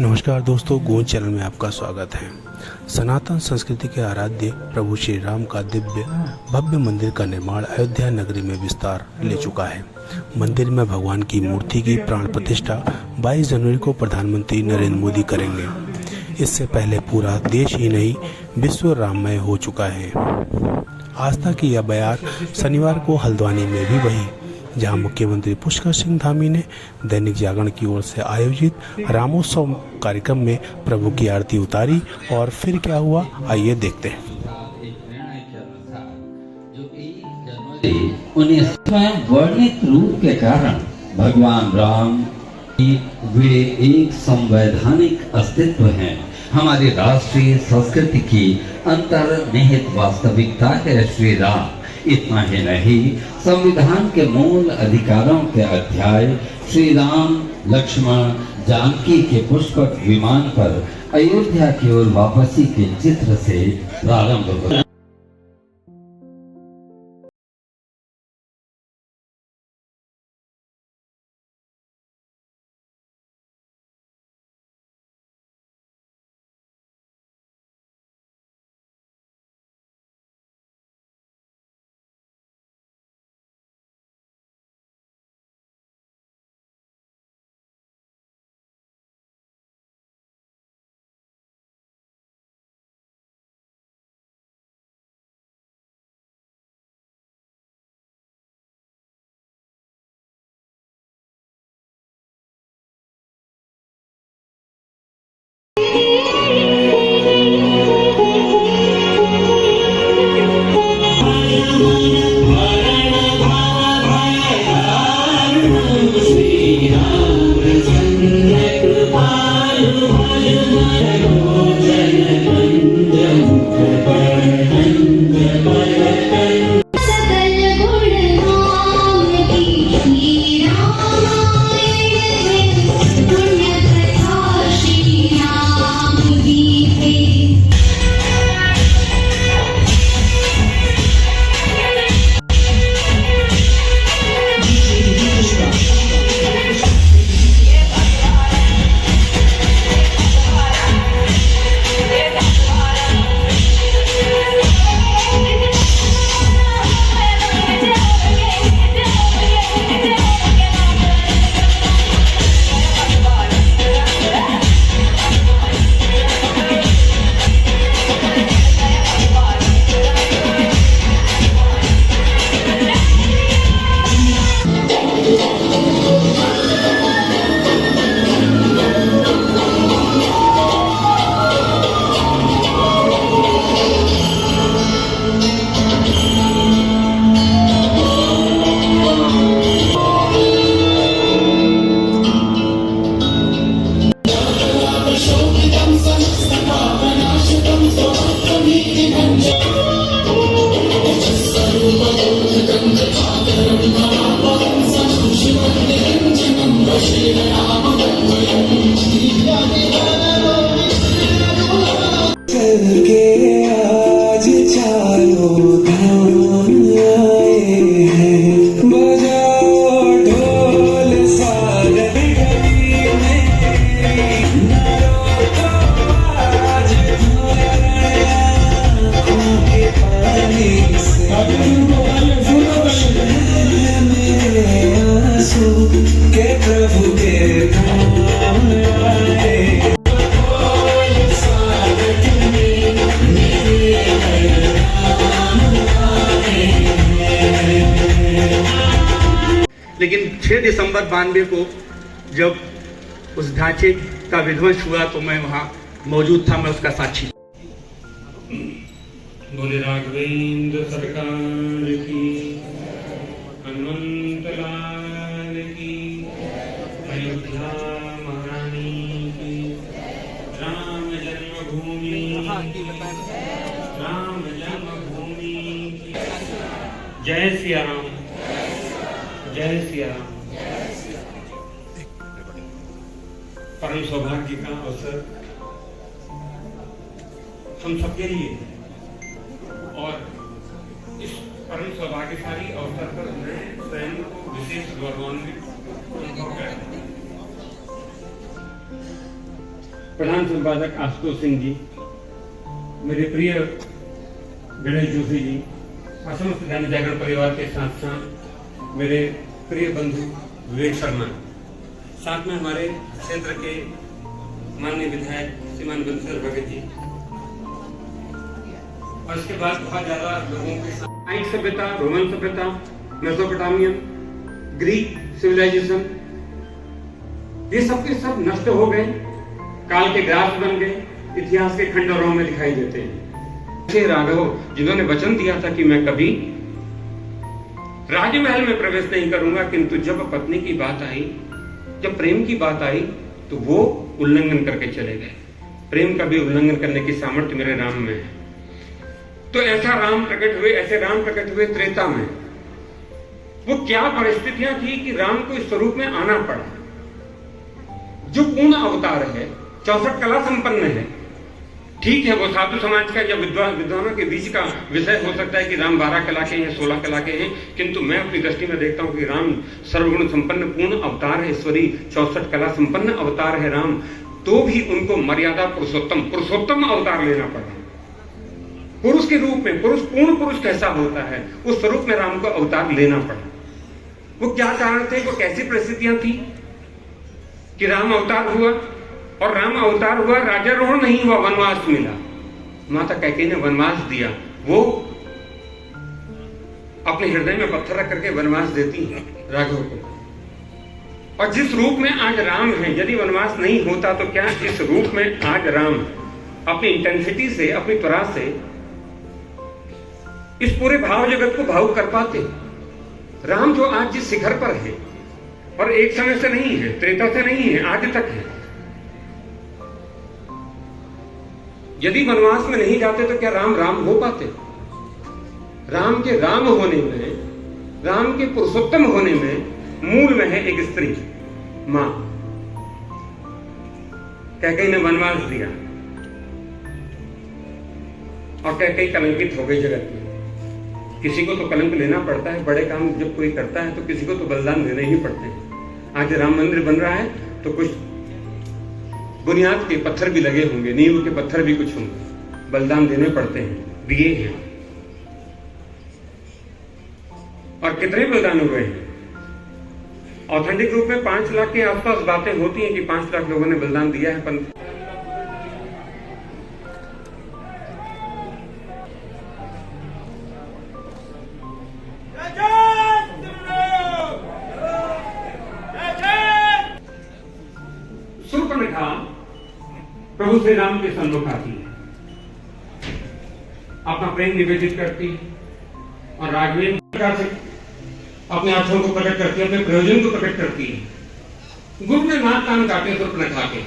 नमस्कार दोस्तों, गूंज चैनल में आपका स्वागत है। सनातन संस्कृति के आराध्य प्रभु श्री राम का दिव्य भव्य मंदिर का निर्माण अयोध्या नगरी में विस्तार ले चुका है। मंदिर में भगवान की मूर्ति की प्राण प्रतिष्ठा 22 जनवरी को प्रधानमंत्री नरेंद्र मोदी करेंगे। इससे पहले पूरा देश ही नहीं, विश्व राममय हो चुका है। आस्था की यह बयार शनिवार को हल्द्वानी में भी बही, जहां मुख्यमंत्री पुष्कर सिंह धामी ने दैनिक जागरण की ओर से आयोजित रामोत्सव कार्यक्रम में प्रभु की आरती उतारी। और फिर क्या हुआ, आइए देखते हैं। उन्हें स्वयं वर्णित रूप के कारण भगवान राम वे एक संवैधानिक अस्तित्व हैं। हमारी राष्ट्रीय संस्कृति की अंतर्निहित वास्तविकता है श्री राम। इतना ही नहीं, संविधान के मूल अधिकारों के अध्याय श्री राम लक्ष्मण जानकी के पुष्पक विमान पर अयोध्या की ओर वापसी के चित्र से प्रारंभ हुआ। लेकिन 6 दिसंबर 92 को जब उस ढांचे का विध्वंस हुआ तो मैं वहां मौजूद था, मैं उसका साक्षी। बोले राघवेंद्र सरकार की, हनुमंत लाल की, अयोध्या महारानी की, राम जन्मभूमि की, जय सिया राम, जय सिया राम। परम सौभाग्य का अवसर हम सबके लिए, और इस परम सौभाग्यशाली अवसर पर मैं स्वयं को विशेष गौरवान्वित अनुभव करता हूं। प्रधान संपादक आशुतोष सिंह जी, मेरे प्रिय गणेश जोशी जी और समस्त जन जागरण परिवार के साथ साथ मेरे प्रिय बंधु विवेक शर्मा, साथ में हमारे क्षेत्र के माननीय विधायक श्रीमान बंसर भगत जी, और इसके बाद बहुत ज्यादा लोगों के साथ आइक सभ्यता, रोमन सभ्यता, मेसोपोटामियन, ग्रीक सिविलाइजेशन, ये सब के सब नष्ट हो गए, काल के ग्रास बन गए, इतिहास के खंडहरों में दिखाई देते हैं। ऐसे राघव जिन्होंने वचन दिया था कि मैं कभी राजमहल में प्रवेश नहीं करूंगा, किंतु जब पत्नी की बात आई, जब प्रेम की बात आई, तो वो उल्लंघन करके चले गए। प्रेम का भी उल्लंघन करने की सामर्थ्य मेरे राम में है। तो ऐसा राम प्रकट हुए, ऐसे राम प्रकट हुए त्रेता में। वो क्या परिस्थितियां थी कि राम को इस स्वरूप में आना पड़ा। जो पूर्ण अवतार है, 64 कला संपन्न है। ठीक है, वो साधु समाज का या विद्वानों के बीच का विषय हो सकता है कि राम 12 कला के हैं, 16 कला के हैं, किंतु मैं अपनी दृष्टि में देखता हूं कि राम सर्वगुण संपन्न पूर्ण अवतार है, ईश्वरी 64 कला संपन्न अवतार है राम। तो भी उनको मर्यादा पुरुषोत्तम अवतार लेना पड़ा। पुरुष के रूप में, पूर्ण पुरुष कैसा होता है, उस स्वरूप में राम को अवतार लेना पड़ा। वो क्या कारण थे, वो कैसी परिस्थितियां थी कि राम अवतार हुआ, और राम अवतार हुआ, राज्यारोहण नहीं हुआ, वनवास मिला। माता कैकेयी ने वनवास दिया। वो अपने हृदय में पत्थर रख करके वनवास देती है राघव को। और जिस रूप में आज राम है, यदि वनवास नहीं होता तो क्या इस रूप में आज राम अपनी इंटेंसिटी से, अपनी त्वरा से इस पूरे भाव जगत को भावुक कर पाते? राम जो आज जिस शिखर पर है, और एक समय से नहीं है, त्रेता से नहीं है, आज तक है। यदि वनवास में नहीं जाते तो क्या राम राम हो पाते? राम के राम होने में, राम के पुरुषोत्तम होने में मूल में है एक स्त्री, मां। कैकेयी ने वनवास दिया और कैकेयी कलंकित हो गई जगत में। किसी को तो कलंक लेना पड़ता है, बड़े काम जब कोई करता है तो किसी को तो बलिदान देने ही पड़ते हैं। आज राम मंदिर बन रहा है तो कुछ बुनियाद के पत्थर भी लगे होंगे, नींव के पत्थर भी कुछ होंगे, बलिदान देने पड़ते हैं, दिए हैं। और कितने बलिदान हुए हैं? ऑथेंटिक रूप में 5 लाख के आसपास बातें होती हैं कि 5 लाख लोगों ने बलिदान दिया है। पंथ प्रभु श्री राम के सन्मुख आती है, अपना प्रेम निवेदित करती है और राघवेंद्र प्रकार से अपने आंखों को प्रकट करती है, अपने प्रयोजन को प्रकट करती है। गुरु ने नाक कान काटे शूर्पणखा के।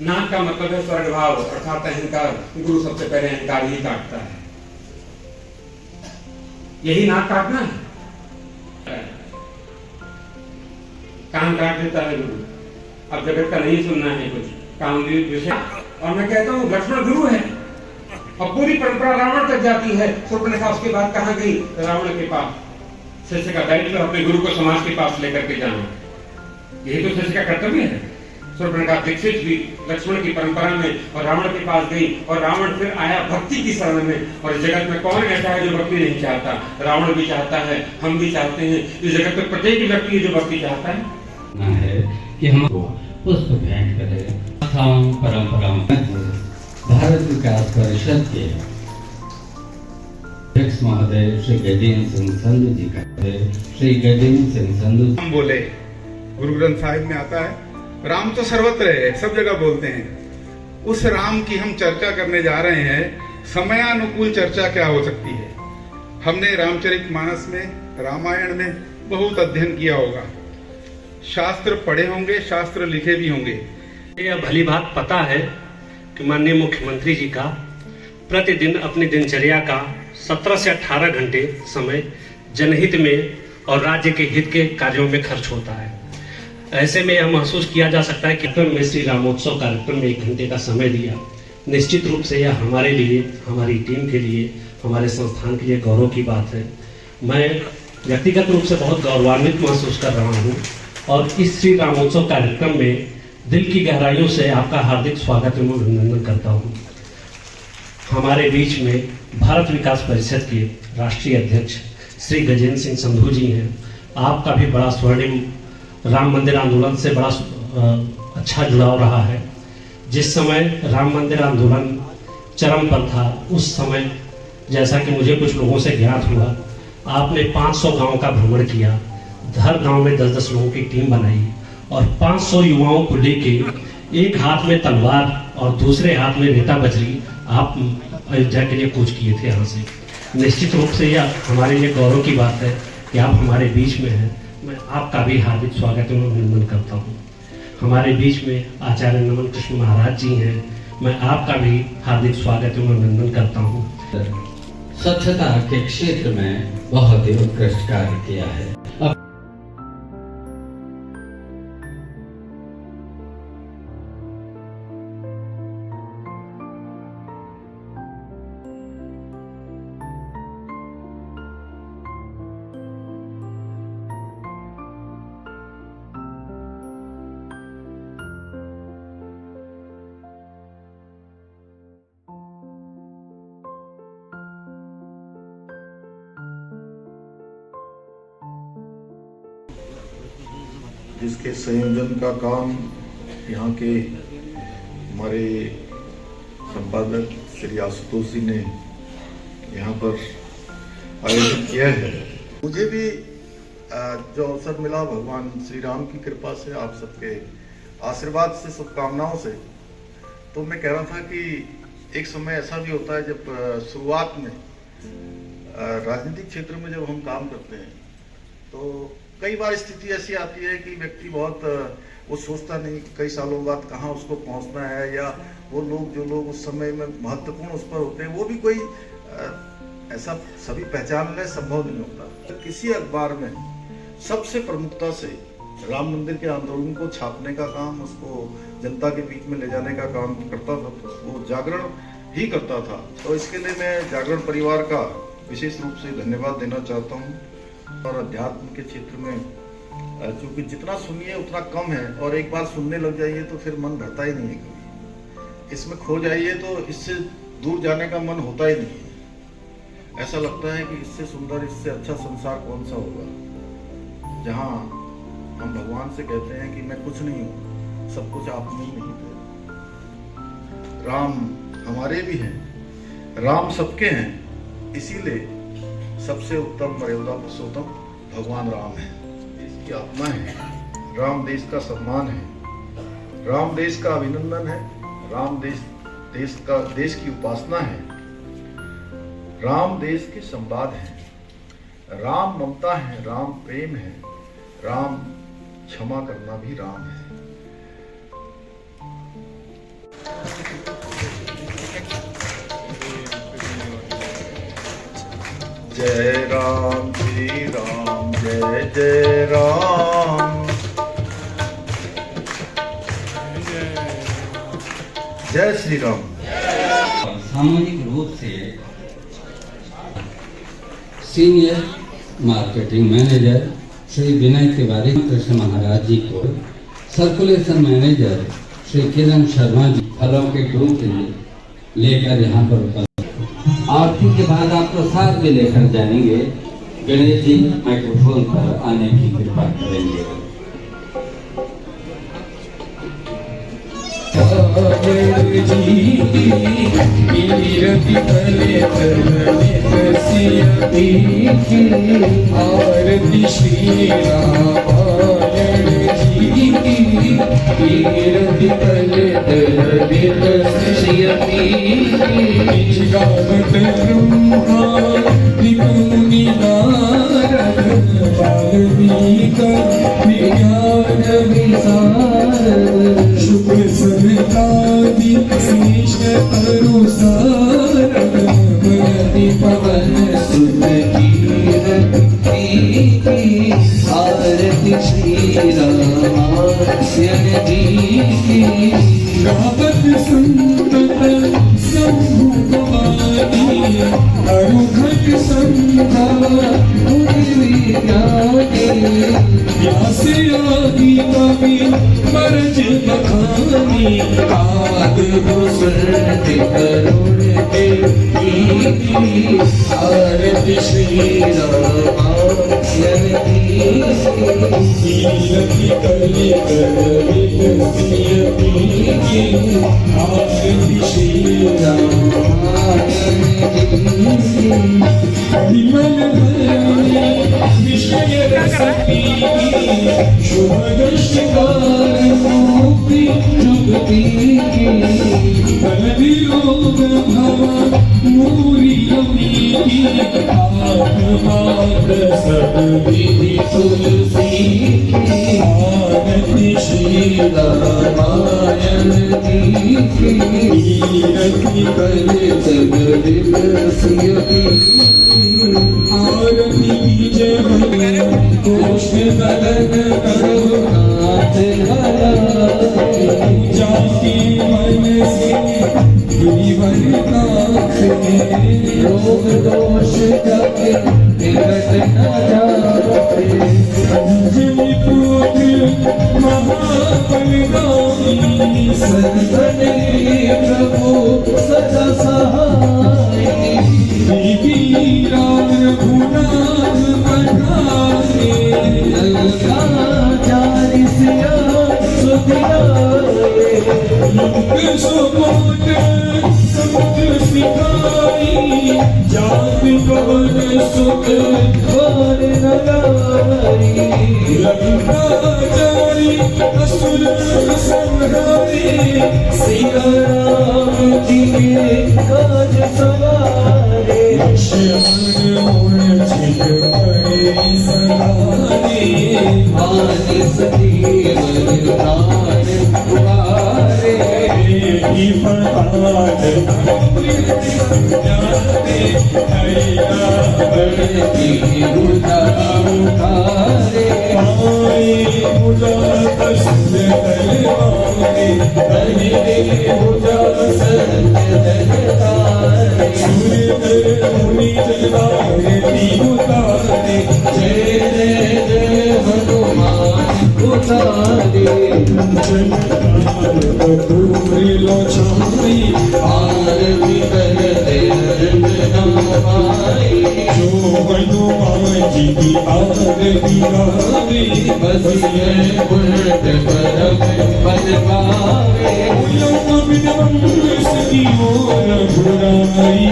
नाक का मतलब है स्वर्ग भाव अर्थात अहंकार। गुरु सबसे पहले अहंकार ही काटता है। यही नाक काटना है। कान काट देता है गुरु। अब जगत का नहीं सुनना है कुछ कामदेव विषय। और मैं कहता हूँ लक्ष्मण गुरु है और पूरी परंपरा रावण तक जाती है। शूर्पणखा उसके बाद कहां गई? रावण के पास। शिष्य का दायित्व अपने गुरु को समाज के पास लेकर के जाना, यही तो शिष्य का कर्तव्य है। शूर्पणखा दीक्षित हुई लक्ष्मण की परंपरा में और रावण के पास गई, और रावण फिर आया भक्ति की शरण में। और जगत में कौन ऐसा है जो भक्ति नहीं चाहता? रावण भी चाहता है, हम भी चाहते हैं। इस जगत में प्रत्येक व्यक्ति जो भक्ति चाहता है कि हम पुष्प भेंट करें। परंपराओं भारत विकास परिषद के अध्यक्ष महोदय श्री गजेंद्र सिंह संधू जी का श्री गजेंद्र सिंह संधू हम बोले, गुरु ग्रंथ साहिब में आता है राम तो सर्वत्र है, सब जगह बोलते हैं। उस राम की हम चर्चा करने जा रहे हैं। समयानुकूल चर्चा क्या हो सकती है? हमने रामचरितमानस में, रामायण में बहुत अध्ययन किया होगा, शास्त्र पढ़े होंगे, शास्त्र लिखे भी होंगे। यह भली बात पता है कि माननीय मुख्यमंत्री जी का प्रतिदिन अपनी दिनचर्या का 17 से 18 घंटे समय जनहित में और राज्य के हित के कार्यों में खर्च होता है। ऐसे में यह महसूस किया जा सकता है कि में श्री रामोत्सव कार्यक्रम में 1 घंटे का समय दिया। निश्चित रूप से यह हमारे लिए, हमारी टीम के लिए, हमारे संस्थान के लिए गौरव की बात है। मैं व्यक्तिगत रूप से बहुत गौरवान्वित महसूस कर रहा हूँ और इस श्री रामोत्सव कार्यक्रम में दिल की गहराइयों से आपका हार्दिक स्वागत एवं अभिनंदन करता हूँ। हमारे बीच में भारत विकास परिषद के राष्ट्रीय अध्यक्ष श्री गजेंद्र सिंह संधू जी हैं। आपका भी बड़ा स्वर्णिम राम मंदिर आंदोलन से बड़ा अच्छा जुड़ाव रहा है। जिस समय राम मंदिर आंदोलन चरम पर था, उस समय जैसा कि मुझे कुछ लोगों से ज्ञात हुआ, आपने 500 गांव का भ्रमण किया, हर गांव में 10-10 लोगों की टीम बनाई और 500 युवाओं को लेके एक हाथ में तलवार और दूसरे हाथ में नेता बजरी आप अयोध्या के लिए कूच किए थे यहाँ से। निश्चित रूप से यह हमारे लिए गौरव की बात है कि आप हमारे बीच में हैं। मैं आपका भी हार्दिक स्वागत एवं अभिनंदन करता हूँ। हमारे बीच में आचार्य नमन कृष्ण महाराज जी हैं। मैं आपका भी हार्दिक स्वागत एवं अभिनंदन करता हूँ। स्वच्छता के क्षेत्र में बहुत ही उत्कृष्ट कार्य किया है। जिसके संयोजन का काम यहाँ के हमारे संपादक श्री आशुतोष जी ने यहाँ पर आयोजन किया है। मुझे भी जो अवसर मिला भगवान श्री राम की कृपा से, आप सबके आशीर्वाद से, शुभकामनाओं से, तो मैं कह रहा था कि एक समय ऐसा भी होता है जब शुरुआत में राजनीतिक क्षेत्र में जब हम काम करते हैं तो कई बार स्थिति ऐसी आती है कि व्यक्ति बहुत वो सोचता नहीं कई सालों बाद कहाँ उसको पहुँचना है, या वो लोग जो लोग उस समय में महत्वपूर्ण उस पर होते हैं वो भी कोई ऐसा सभी पहचान ले संभव नहीं होता। किसी अखबार में सबसे प्रमुखता से राम मंदिर के आंदोलन को छापने का काम, उसको जनता के बीच में ले जाने का काम करता था, तो वो जागरण ही करता था। तो इसके लिए मैं जागरण परिवार का विशेष रूप से धन्यवाद देना चाहता हूँ। और अध्यात्म के क्षेत्र में चूंकि जितना सुनिए उतना कम है, और एक बार सुनने लग जाइए तो फिर मन भरता ही नहीं है कभी। इसमें खो जाइए तो इससे दूर जाने का मन होता ही नहीं है। ऐसा लगता है कि इससे सुंदर, इससे अच्छा संसार कौन सा होगा, जहाँ हम भगवान से कहते हैं कि मैं कुछ नहीं हूँ, सब कुछ आप में ही नहीं थे। राम हमारे भी हैं, राम सबके हैं, इसीलिए सबसे उत्तम मर्यादा पुरुषोत्तम भगवान राम है। देश की आत्मा है, राम देश का सम्मान है, राम देश का अभिनंदन है, राम देश की उपासना है, राम देश के संवाद है, राम ममता है, राम प्रेम है, राम क्षमा करना भी राम है। जय राम श्री राम, जय जय राम, जय श्री राम। सामूहिक रूप से senior marketing manager Shri Vinay Tiwari Krishna महाराज जी को, सर्कुलेशन मैनेजर श्री किरण शर्मा जी फलों के टोकरी लेकर यहाँ पर उपस्थित। आरती के बाद आप प्रसाद भी लेकर जाएंगे। गणेश जी माइक्रोफोन पर आने की कृपा करेंगे। आरती श्री रामायण जी गावत ब्रह्मा विमुनि नारद वाल्मीक विज्ञान विशारद शुक्र सनकादि शेष अनुसारद भरति पवन सुत कीरति आरती श्री रामायण जी गावत संतत शंभु कुमारी अरुघट संधा व्यास आदि कवि बरज बखानी काग सुरत करुण देवी आरती श्री रामायण की कीरति कले की आरती श्री रामायण की विमल भरणी विषय रसती शुभ दृष्टिकार मुक्ति जुगती की बलवियोग भव मूरी यमी की आत्माद सब विधि तुलसी की आरती श्री रामायण की कीरति कले जगदिवसियती आरती कीजे कोश दलन करो नाथ हरा जाके मन से गिरिवरनाथ रोग दोष जाके निकट न जाते अंजलि पुत्र महाबलदानी सदन प्रभु सदा सहाय वीरा रघुनाथ पठारे लंका चारि सिया सुधियारे लंक सुकोट समुद्र सिखाई जात पवन सुख द्वार नगारी लंका चारि असुर संहारे सिया राम जी काज सवारे लक्ष्मण मूर्छित पड़े सहारे मानस देव प्राण कुमारे देवी प्रताप जाते हरिया बढ़ती बुझा उठारे आए बुझा सत्य दरबारे हरि बुझा सत्य दरबारे सूर्य मुनि जलारे उतारे जय जय जय हनुमान उतारे कपूरी लोचाई आरती करते नामाई जो हनुमान जी की आरती गावे बस ये उलट करम बन पावे की ओर बुराई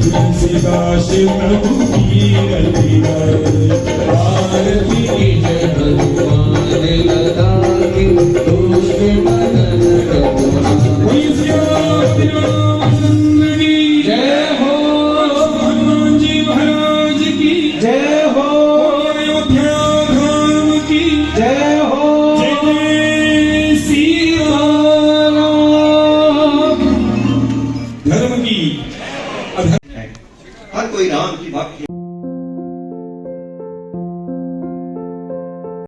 तुलसीदास प्रभु की रति आरती जय हनुमान लगा के दुष्ट मनन जय हो हनुमान जी महाराज की जय हो अयोध्या धाम की जय हो जय श्री राम धर्म की हर कोई राम की भक्ति